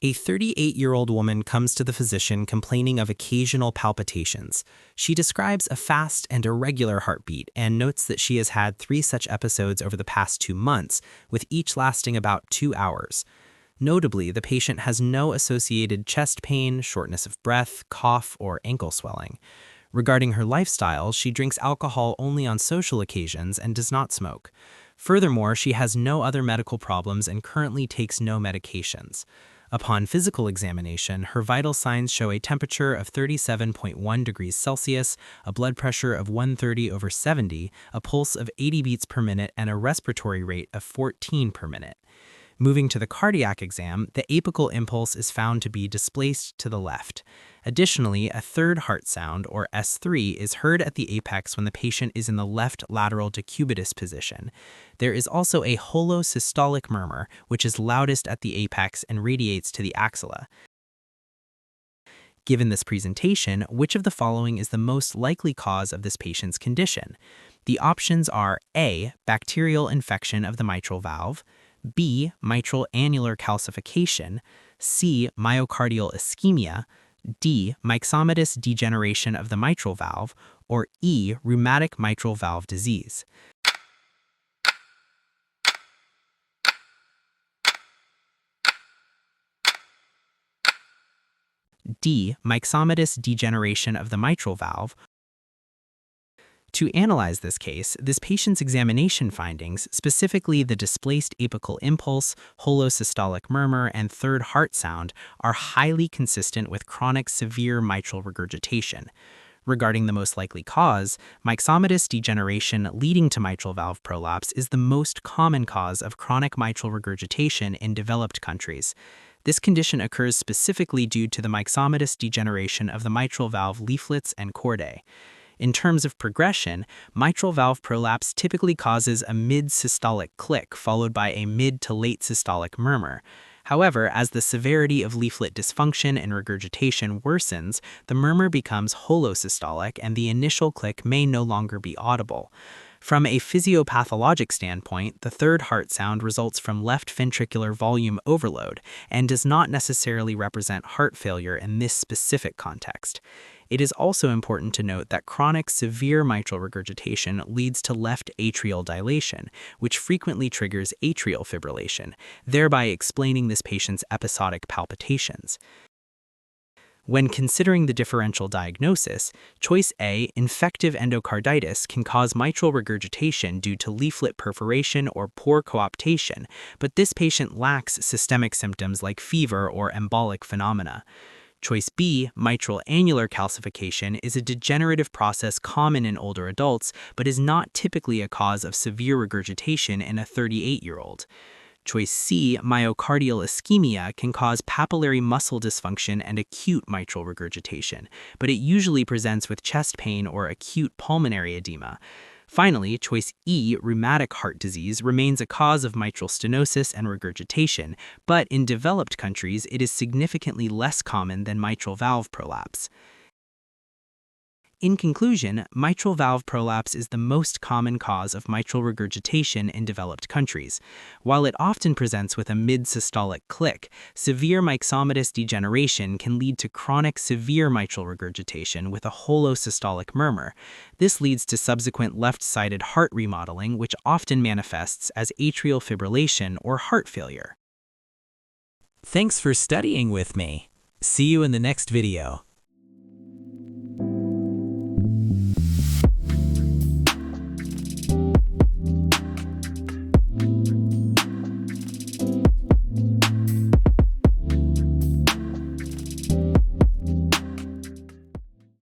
A 38-year-old woman comes to the physician complaining of occasional palpitations. She describes a fast and irregular heartbeat and notes that she has had 3 such episodes over the past 2 months, with each lasting about 2 hours. Notably, the patient has no associated chest pain, shortness of breath, cough, or ankle swelling. Regarding her lifestyle, she drinks alcohol only on social occasions and does not smoke. Furthermore, she has no other medical problems and currently takes no medications. Upon physical examination, her vital signs show a temperature of 37.1 degrees Celsius, a blood pressure of 130/70, a pulse of 80 beats per minute, and a respiratory rate of 14 per minute. Moving to the cardiac exam, the apical impulse is found to be displaced to the left. Additionally, a third heart sound, or S3, is heard at the apex when the patient is in the left lateral decubitus position. There is also a holosystolic murmur, which is loudest at the apex and radiates to the axilla. Given this presentation, which of the following is the most likely cause of this patient's condition? The options are A. Bacterial infection of the mitral valve, B. Mitral annular calcification, C. Myocardial ischemia, D. Myxomatous degeneration of the mitral valve, or E. Rheumatic mitral valve disease. D. Myxomatous degeneration of the mitral valve. To analyze this case, this patient's examination findings, specifically the displaced apical impulse, holosystolic murmur, and third heart sound, are highly consistent with chronic severe mitral regurgitation. Regarding the most likely cause, myxomatous degeneration leading to mitral valve prolapse is the most common cause of chronic mitral regurgitation in developed countries. This condition occurs specifically due to the myxomatous degeneration of the mitral valve leaflets and chordae. In terms of progression, mitral valve prolapse typically causes a mid-systolic click followed by a mid to late systolic murmur. However, as the severity of leaflet dysfunction and regurgitation worsens, the murmur becomes holosystolic and the initial click may no longer be audible. From a physiopathologic standpoint, the third heart sound results from left ventricular volume overload and does not necessarily represent heart failure in this specific context. It is also important to note that chronic severe mitral regurgitation leads to left atrial dilation, which frequently triggers atrial fibrillation, thereby explaining this patient's episodic palpitations. When considering the differential diagnosis, choice A, infective endocarditis, can cause mitral regurgitation due to leaflet perforation or poor cooptation, but this patient lacks systemic symptoms like fever or embolic phenomena. Choice B, mitral annular calcification, is a degenerative process common in older adults, but is not typically a cause of severe regurgitation in a 38-year-old. Choice C, myocardial ischemia, can cause papillary muscle dysfunction and acute mitral regurgitation, but it usually presents with chest pain or acute pulmonary edema. Finally, choice E, rheumatic heart disease, remains a cause of mitral stenosis and regurgitation, but in developed countries it is significantly less common than mitral valve prolapse. In conclusion, mitral valve prolapse is the most common cause of mitral regurgitation in developed countries. While it often presents with a mid-systolic click, severe myxomatous degeneration can lead to chronic severe mitral regurgitation with a holosystolic murmur. This leads to subsequent left-sided heart remodeling, which often manifests as atrial fibrillation or heart failure. Thanks for studying with me. See you in the next video.